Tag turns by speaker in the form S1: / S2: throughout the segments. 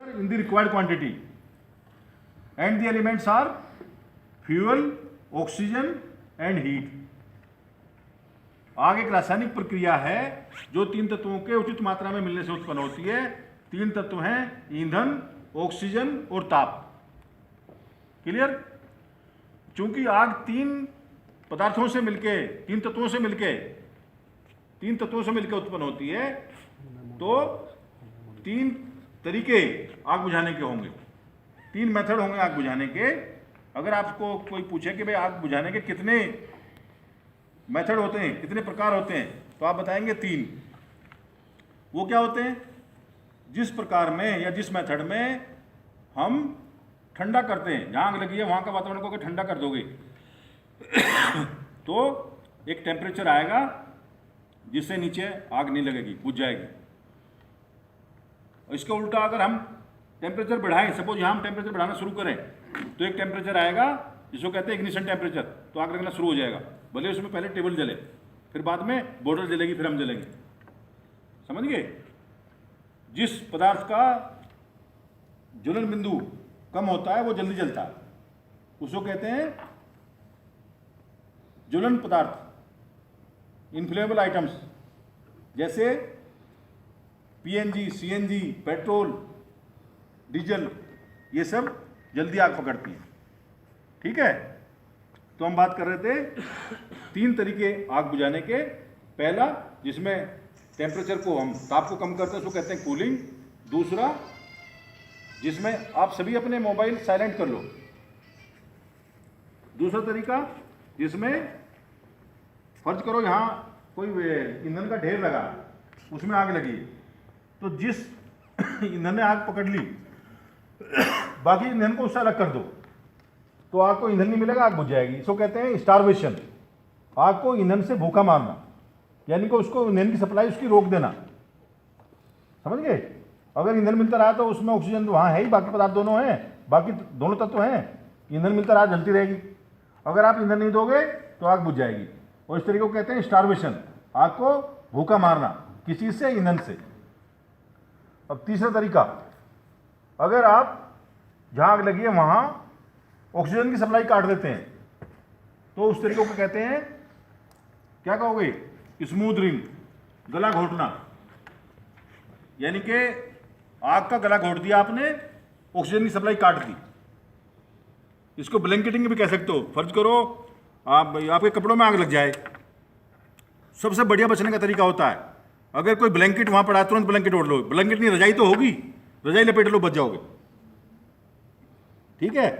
S1: in the required quantity and the elements are fuel, oxygen and heat. आगे एक रासायनिक प्रक्रिया है जो तीन तत्वों के उचित मात्रा में मिलने से उत्पन्न होती है। तीन तत्व हैं ईंधन, ऑक्सीजन और ताप। क्लियर? चूंकि आग तीन पदार्थों से मिलके, तीन तत्वों से मिलके उत्पन्न होती है, तो तीन तरीके आग बुझाने के होंगे, तीन मेथड होंगे आग बुझाने के। अगर आपको कोई पूछे कि भाई आग बुझाने के कितने मेथड होते हैं, कितने प्रकार होते हैं, तो आप बताएंगे तीन। वो क्या होते हैं? जिस प्रकार में या जिस मेथड में हम ठंडा करते हैं, जहाँ आग लगी है वहाँ का वातावरण को अगर ठंडा कर दोगे तो एक टेम्परेचर आएगा जिससे नीचे आग नहीं लगेगी, बुझ जाएगी। इसके उल्टा अगर हम टेम्परेचर बढ़ाएं, सपोज यहाँ हम टेम्परेचर बढ़ाना शुरू करें, तो एक टेम्परेचर आएगा जिसको कहते हैं इग्निशन टेम्परेचर, तो आग लगना शुरू हो जाएगा। भले उसमें पहले टेबल जले, फिर बाद में बॉर्डर जलेगी, फिर हम जलेंगे। समझ गए? जिस पदार्थ का ज्वलन बिंदु कम होता है वो जल्दी जलता है, उसको कहते हैं ज्वलन पदार्थ, इन्फ्लेमेबल आइटम्स, जैसे पीएनजी, सीएनजी, पेट्रोल, डीजल, ये सब जल्दी आग पकड़ती है। ठीक है? तो हम बात कर रहे थे तीन तरीके आग बुझाने के। पहला, जिसमें टेम्परेचर को हम, ताप को कम करते हैं, उसको कहते हैं कूलिंग। दूसरा, जिसमें आप सभी अपने मोबाइल साइलेंट कर लो। दूसरा तरीका, जिसमें फर्ज करो यहाँ कोई ईंधन का ढेर लगा, उसमें आग लगी, तो जिस ईंधन ने आग पकड़ ली बाकी ईंधन को उससे अलग कर दो, तो आग को ईंधन नहीं मिलेगा, आग बुझ जाएगी। इसको कहते हैं स्टारवेशन। आग को ईंधन से भूखा मारना, यानी कि उसको ईंधन की सप्लाई उसकी रोक देना। समझ गए? अगर ईंधन मिलता रहा तो उसमें ऑक्सीजन तो वहाँ है ही, बाकी पदार्थ दोनों हैं, बाकी दोनों तत्व हैं, ईंधन मिलता रहा जलती रहेगी। अगर आप ईंधन नहीं दोगे तो आग बुझ जाएगी, और इस तरीके को कहते हैं स्टारवेशन, आग को भूखा मारना, किसी चीज से, ईंधन से। अब तीसरा तरीका, अगर आप जहाँ आग लगी है वहाँ ऑक्सीजन की सप्लाई काट देते हैं, तो उस तरीके को कहते हैं, क्या कहोगे? स्मूथरिंग, गला घोटना। यानी कि आग का गला घोट दिया आपने, ऑक्सीजन की सप्लाई काट दी। इसको ब्लैंकेटिंग भी कह सकते हो। फर्ज करो आपके कपड़ों में आग लग जाए, सबसे बढ़िया बचने का तरीका होता है, अगर कोई ब्लैंकेट वहां पड़ा, तुरंत ब्लैंकेट ओढ़ लो। ब्लैंकेट नहीं, रजाई तो होगी, रजाई लपेट लो, बच जाओगे। ठीक है?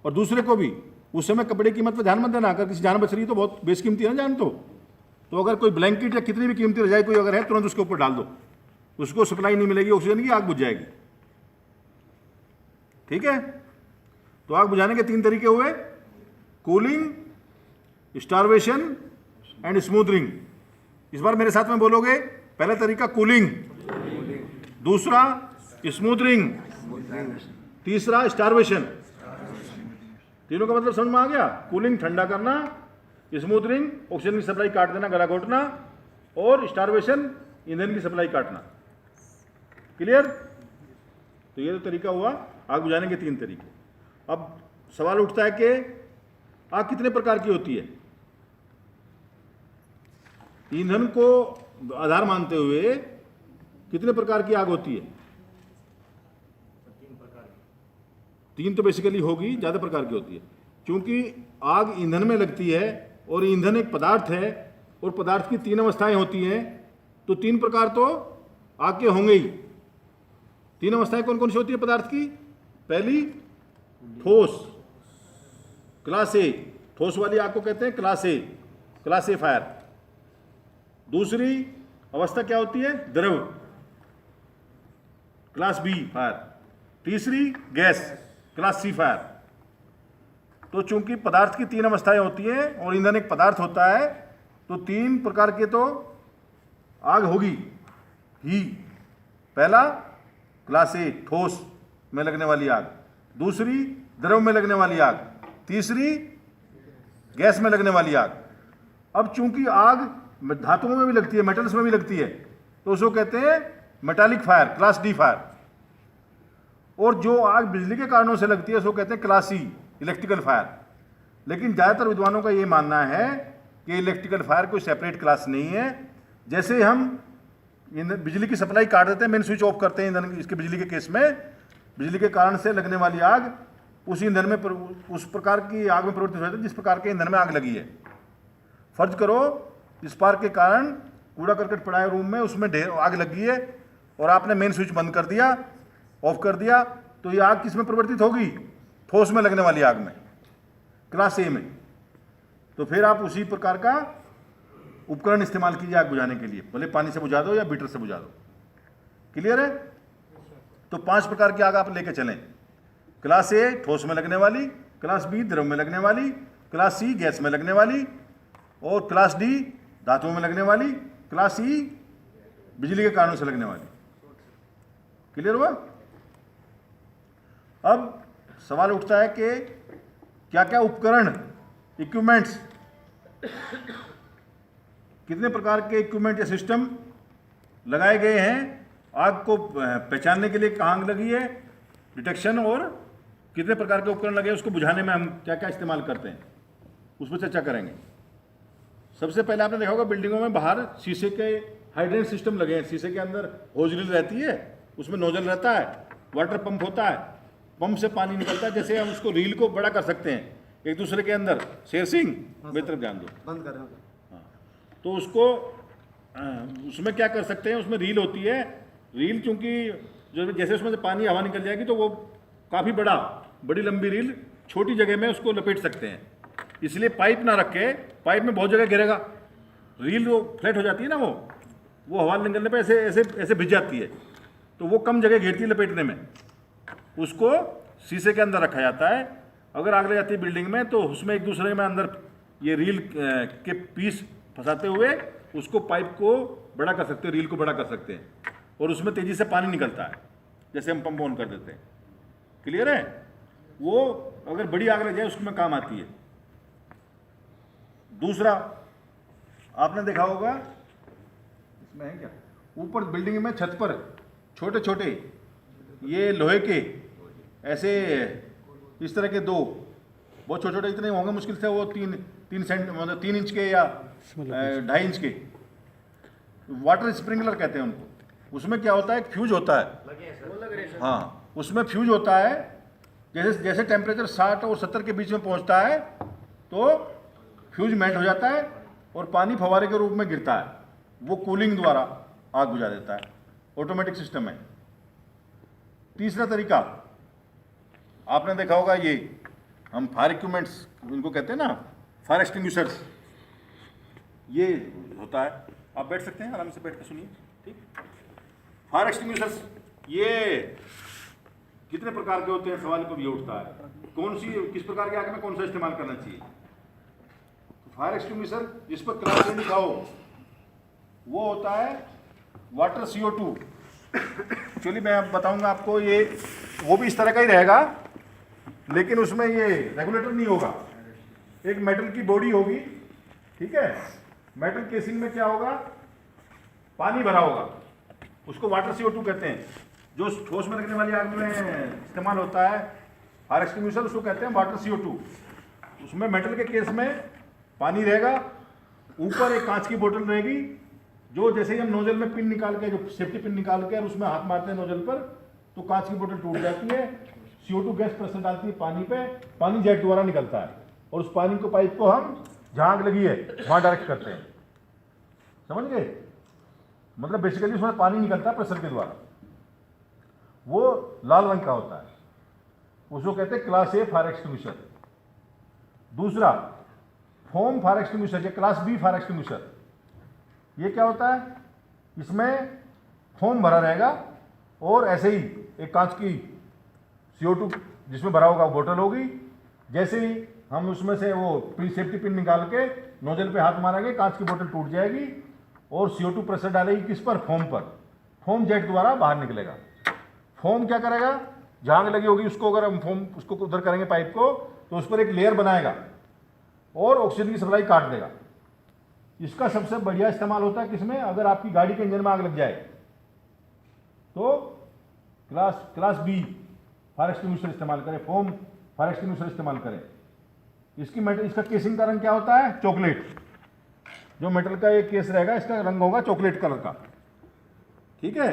S1: और दूसरे को भी उस समय कपड़े की कीमत पर ध्यान मत देना। अगर किसी जान बच रही है तो बहुत बेशकीमती है ना जान, तो अगर कोई ब्लैंकेट या कितनी भी कीमती रजाई कोई अगर है, तुरंत उसके ऊपर डाल दो, उसको सप्लाई नहीं मिलेगी ऑक्सीजन की, आग बुझ जाएगी। ठीक है? तो आग बुझाने के तीन तरीके हुए, कूलिंग, स्टारवेशन एंड स्मूथरिंग। इस बार मेरे साथ में बोलोगे। पहला तरीका कूलिंग, दूसरा स्मूथरिंग, तीसरा स्टारवेशन। तीनों का मतलब समझ में आ गया? कूलिंग ठंडा करना, स्मूथरिंग ऑक्सीजन की सप्लाई काट देना, गला घोटना, और स्टारवेशन ईंधन की सप्लाई काटना। क्लियर? तो ये तो तरीका हुआ आग बुझाने के तीन तरीके। अब सवाल उठता है कि आग कितने प्रकार की होती है? ईंधन को आधार मानते हुए कितने प्रकार की आग होती है? तीन तो बेसिकली होगी, ज़्यादा प्रकार की होती है, क्योंकि आग ईंधन में लगती है और ईंधन एक पदार्थ है और पदार्थ की तीन अवस्थाएं होती हैं, तो तीन प्रकार तो आग के होंगे ही। तीन अवस्थाएं कौन कौन सी होती है पदार्थ की? पहली ठोस, क्लास ए, ठोस वाली आग को कहते हैं क्लास ए फायर। दूसरी अवस्था क्या होती है? द्रव, क्लास बी फायर। तीसरी गैस, क्लास सी फायर। तो चूंकि पदार्थ की तीन अवस्थाएं होती हैं और ईंधन एक पदार्थ होता है, तो तीन प्रकार के तो आग होगी ही। पहला क्लास ए, ठोस में लगने वाली आग। दूसरी द्रव में लगने वाली आग। तीसरी गैस में लगने वाली आग। अब चूंकि आग धातुओं में भी लगती है, मेटल्स में भी लगती है, तो उसको कहते हैं metallic fire, class D fire. और जो आग बिजली के कारणों से लगती है उसको कहते हैं क्लास सी, इलेक्ट्रिकल फायर। लेकिन ज़्यादातर विद्वानों का ये मानना है कि इलेक्ट्रिकल फायर कोई सेपरेट क्लास नहीं है। जैसे हम बिजली की सप्लाई काट देते हैं, मेन स्विच ऑफ करते हैं ईंधन, इसके बिजली के केस में बिजली के कारण से लगने वाली आग उस ईंधन में उस प्रकार की आग में परिवर्तित हो जाती है जिस प्रकार के ईंधन में आग लगी है। फर्ज करो स्पार्क के कारण कूड़ा करकट पड़ा है रूम में, उसमें ढेर आग लगी है और आपने मेन स्विच बंद कर दिया, ऑफ कर दिया, तो ये आग किस में परिवर्तित होगी? ठोस में लगने वाली आग में, क्लास ए में। तो फिर आप उसी प्रकार का उपकरण इस्तेमाल कीजिए आग बुझाने के लिए, भले पानी से बुझा दो या बीटर से बुझा दो। क्लियर है? तो 5 प्रकार की आग आप लेके चलें। क्लास ए ठोस में लगने वाली, क्लास बी द्रव में लगने वाली, क्लास सी गैस में लगने वाली, और क्लास डी धातुओं में लगने वाली, क्लास ई बिजली के कारणों से लगने वाली। क्लियर हुआ? अब सवाल उठता है कि क्या क्या उपकरण, इक्विपमेंट्स, कितने प्रकार के इक्विपमेंट या सिस्टम लगाए गए हैं आग को पहचानने के लिए, कहाँ आग लगी है, डिटेक्शन, और कितने प्रकार के उपकरण लगे उसको बुझाने में हम क्या क्या इस्तेमाल करते हैं, उस पर चर्चा करेंगे। सबसे पहले आपने देखा होगा बिल्डिंगों में बाहर शीशे के हाइड्रेंट सिस्टम लगे हैं। शीशे के अंदर होज रील रहती है, उसमें नोजल रहता है, वाटर पंप होता है, पंप से पानी निकलता है। जैसे हम उसको रील को बड़ा कर सकते हैं एक दूसरे के अंदर। शेर सिंह मेरी तरफ ध्यान दो,
S2: बंद कर रहे हो।
S1: हाँ, तो उसको उसमें क्या कर सकते हैं, उसमें रील होती है। रील चूंकि जो जैसे उसमें से पानी हवा निकल जाएगी तो वो काफ़ी बड़ी लंबी रील छोटी जगह में उसको लपेट सकते हैं। इसलिए पाइप ना रख के, पाइप में बहुत जगह गिरेगा, रील वो फ्लैट हो जाती है ना, वो हवा निकलने पे ऐसे ऐसे ऐसे भिज जाती है, तो वो कम जगह घेरती है लपेटने में। उसको शीशे के अंदर रखा जाता है। अगर आग लग जाती है बिल्डिंग में तो उसमें एक दूसरे में अंदर ये रील के पीस फंसाते हुए उसको पाइप को बड़ा कर सकते हैं, रील को बड़ा कर सकते हैं, और उसमें तेज़ी से पानी निकलता है जैसे हम पंप ऑन कर देते हैं। क्लियर है? वो अगर बड़ी आग लग जाए उसमें काम आती है। दूसरा आपने देखा होगा, इसमें है क्या, ऊपर बिल्डिंग में छत पर छोटे छोटे ये लोहे के ऐसे इस तरह के दो बहुत छोटे छोटे, इतने होंगे मुश्किल से वो 3 इंच के या 2.5 इंच के, वाटर स्प्रिंकलर कहते हैं उनको। उसमें क्या होता है, एक फ्यूज होता है। हाँ, उसमें फ्यूज होता है। जैसे जैसे टेम्परेचर 60 और 70 के बीच में पहुंचता है तो फ्यूज मेल्ट हो जाता है और पानी फव्वारे के रूप में गिरता है। वो कूलिंग द्वारा आग बुझा देता है। ऑटोमेटिक सिस्टम है। तीसरा तरीका आपने देखा होगा, ये हम फायर इक्विपमेंट्स इनको कहते हैं ना, फायर एक्सटिंग्विशर्स, ये होता है। आप बैठ सकते हैं, आराम से बैठ के सुनिए, ठीक। फायर एक्सटिंग्विशर्स ये कितने प्रकार के होते हैं, सवाल कभी ये उठता है, कौन सी किस प्रकार की आग में कौन सा इस्तेमाल करना चाहिए। फायर एक्सटिंग्विशर जिस पर क्लास ए लिखा हो वो होता है वाटर CO2। एक्चुअली मैं अब बताऊंगा आपको, ये वो भी इस तरह का ही रहेगा लेकिन उसमें ये रेगुलेटर नहीं होगा। एक मेटल की बॉडी होगी, ठीक है, मेटल केसिंग में क्या होगा, पानी भरा होगा, उसको वाटर CO2 कहते हैं। जो ठोस में लगने वाली आग में इस्तेमाल होता है फायर एक्सटिंग्विशर, उसको कहते हैं वाटर CO2। उसमें मेटल के केस में पानी रहेगा, ऊपर एक कांच की बोतल रहेगी, जो जैसे ही हम नोजल में पिन निकाल के, जो सेफ्टी पिन निकाल के और उसमें हाथ मारते हैं नोजल पर, तो कांच की बोतल टूट जाती है। CO2 गैस प्रेशर डालती है पानी पे, पानी जेट द्वारा निकलता है और उस पानी को, पाइप को हम जहाँ आग लगी है वहाँ डायरेक्ट करते हैं। समझ गए? मतलब बेसिकली उसमें पानी निकलता है प्रेशर के द्वारा। वो लाल रंग का होता है, उसको कहते हैं क्लास ए फायर एक्सटिंग्विशर। दूसरा फोम फायर एक्सटिंग्विशर या क्लास बी फायर एक्सटिंग्विशर। ये क्या होता है, इसमें फोम भरा रहेगा और ऐसे ही एक कांच की CO2 जिसमें भरा होगा बोतल होगी। जैसे ही हम उसमें से वो सेफ्टी पिन निकाल के नोजल पे हाथ मारेंगे, कांच की बोतल टूट जाएगी और CO2 प्रेशर डालेगी किस पर, फोम पर। फोम जेट द्वारा बाहर निकलेगा। फोम क्या करेगा, जहाँ आग लगी होगी उसको, अगर हम फोम उसको उधर करेंगे पाइप को, तो उस पर एक लेयर बनाएगा और ऑक्सीजन की सप्लाई काट देगा। इसका सबसे बढ़िया इस्तेमाल होता है किसमें, अगर आपकी गाड़ी के इंजन में आग लग जाए तो क्लास बी फायर एक्सटिंग्विशर इस्तेमाल करें, फोम फायर एक्सटिंग्विशर इस्तेमाल करें। इसका केसिंग का रंग क्या होता है? चॉकलेट। जो मेटल का ये केस रहेगा इसका रंग होगा चॉकलेट कलर का, ठीक है।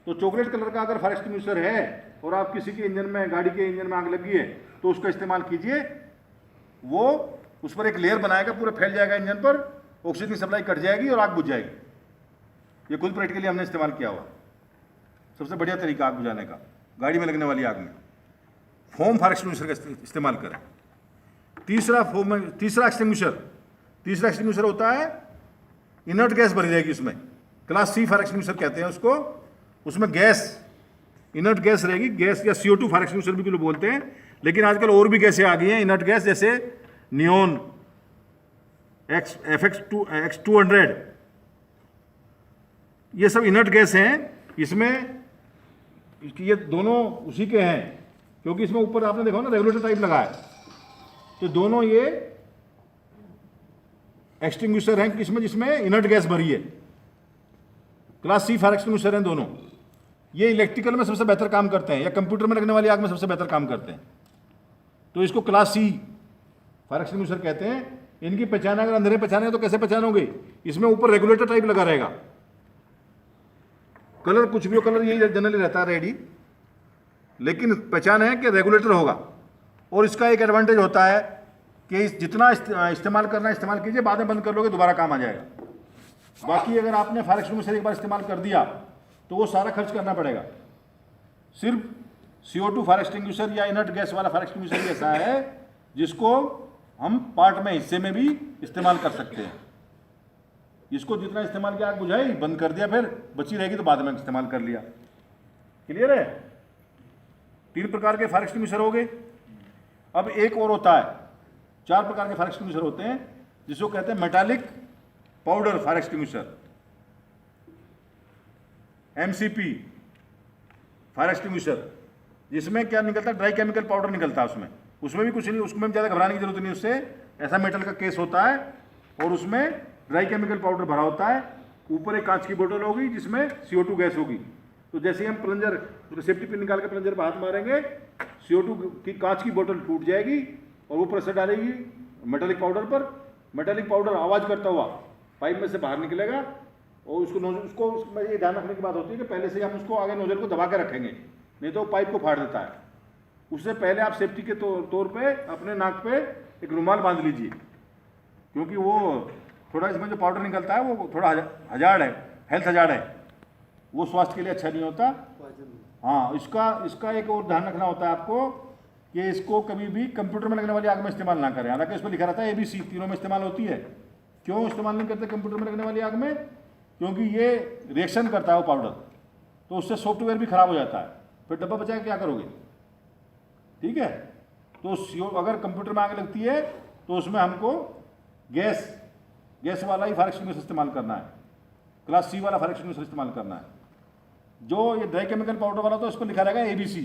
S1: तो चॉकलेट कलर का अगर फायर एक्सटिंग्विशर है और आप किसी के इंजन में, गाड़ी के इंजन में आग लगी है तो उसका इस्तेमाल कीजिए। वो उस पर एक लेयर बनाएगा, पूरा फैल जाएगा इंजन पर, ऑक्सीजन की सप्लाई कट जाएगी और आग बुझ जाएगी। ये खुद प्रैक्टिकली हमने इस्तेमाल किया हुआ, सबसे बढ़िया तरीका आग बुझाने का गाड़ी में लगने वाली आग में। फोम फायर एक्सटिंग्विशर का इस्तेमाल करें। तीसरा एक्सटिंग्विशर होता है इनर्ट गैस भरी रहेगी उसमें, क्लास सी फायर एक्सटिंग्विशर कहते हैं उसको। उसमें गैस, इनर्ट गैस रहेगी, गैस या CO2 फायर एक्सटिंग्विशर भी लोग बोलते हैं, लेकिन आजकल और भी गैसें आ गई हैं इनर्ट गैस, जैसे नियोन, X200, ये सब इनर्ट गैस हैं। इसमें ये दोनों उसी के हैं, क्योंकि इसमें ऊपर आपने देखा ना रेगुलेटर टाइप लगा है, तो दोनों ये एक्सटिंग्विशर हैं किसमें, जिसमें इनर्ट गैस भरी है। क्लास सी फायर एक्सटिंग्विशर हैं दोनों। ये इलेक्ट्रिकल में सबसे बेहतर काम करते हैं या कंप्यूटर में लगने वाली आग में सबसे बेहतर काम करते हैं। तो इसको क्लास सी फायर एक्सटिंग्विशर कहते हैं। इनकी पहचान अगर अंधेरे पहचाने तो कैसे पहचानोगे? इसमें ऊपर रेगुलेटर टाइप लगा रहेगा। कलर कुछ भी हो, कलर यही जनरली रहता है रेडी, लेकिन पहचान है कि रेगुलेटर होगा। और इसका एक एडवांटेज होता है कि जितना इस्तेमाल करना इस्तेमाल कीजिए, बाद में बंद कर लोगे दोबारा काम आ जाएगा। बाकी अगर आपने फायर एक्सटिंग्विशर एक बार इस्तेमाल कर दिया तो वो सारा खर्च करना पड़ेगा। सिर्फ CO2 फायर एक्सटिंग्विशर या इनर्ट गैस वाला फायर एक्सटिंग्विशर ही ऐसा है जिसको हम पार्ट में, हिस्से में भी इस्तेमाल कर सकते हैं। इसको जितना इस्तेमाल किया, आग बुझाई, बंद कर दिया, फिर बची रहेगी तो बाद में इस्तेमाल कर लिया। क्लियर है? 3 प्रकार के फायर एक्सटिंग्विशर हो गए। अब एक और होता है, 4 प्रकार के फायर एक्सटिंग्विशर होते हैं जिसको कहते हैं metallic powder fire extinguisher, MCP fire extinguisher. जिसमें क्या निकलता है? ड्राई केमिकल पाउडर निकलता है उसमें भी कुछ नहीं, उसमें ज़्यादा घबराने की जरूरत नहीं। उससे ऐसा मेटल का केस होता है और उसमें ड्राई केमिकल पाउडर भरा होता है। ऊपर एक कांच की बोतल होगी जिसमें CO2 गैस होगी। तो जैसे ही हम प्लंजर, सेफ्टी पिन निकाल के प्लंजर पर हाथ मारेंगे, CO2 की कांच की बोतल टूट जाएगी और वो प्रेशर डालेगी मेटालिक पाउडर पर। मेटालिक पाउडर आवाज़ करता हुआ पाइप में से बाहर निकलेगा और उसको उसमें ये ध्यान रखने की बात होती है कि पहले से हम उसको आगे नोजल को दबा के रखेंगे, नहीं तो पाइप को फाड़ देता है। उससे पहले आप सेफ्टी के तौर पे अपने नाक पे एक रुमाल बांध लीजिए, क्योंकि वो थोड़ा इसमें जो पाउडर निकलता है वो थोड़ा हजार्ड है, हेल्थ हजार्ड है, वो स्वास्थ्य के लिए अच्छा नहीं होता। हाँ, इसका एक और ध्यान रखना होता है आपको कि इसको कभी भी कंप्यूटर में लगने वाली आग में इस्तेमाल ना करें। हालांकि इसमें लिखा रहता है ABC तीनों में इस्तेमाल होती है। क्यों इस्तेमाल नहीं करते कंप्यूटर में लगने वाली आग में? क्योंकि ये रिएक्शन करता है वो पाउडर, तो उससे सॉफ्टवेयर भी खराब हो जाता है, फिर डब्बा बचा के क्या करोगे? ठीक है। तो अगर कंप्यूटर में आग लगती है तो उसमें हमको गैस वाला ही फायर एक्सटिंग्विशर इस्तेमाल करना है, क्लास सी वाला फायर एक्सटिंग्विशर इस्तेमाल करना है। जो ये ड्राई केमिकल पाउडर वाला तो इस पर लिखा रहेगा ABC,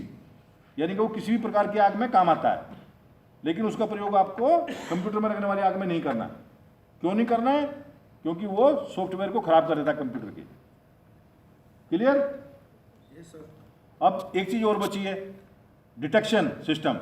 S1: यानी कि वो किसी भी प्रकार की आग में काम आता है, लेकिन उसका प्रयोग आपको कंप्यूटर में लगने वाली आग में नहीं करना है। क्यों नहीं करना है? क्योंकि वो सॉफ्टवेयर को खराब कर देता है कंप्यूटर के। क्लियर?
S2: Yes sir.
S1: अब एक चीज और बची है, डिटेक्शन सिस्टम।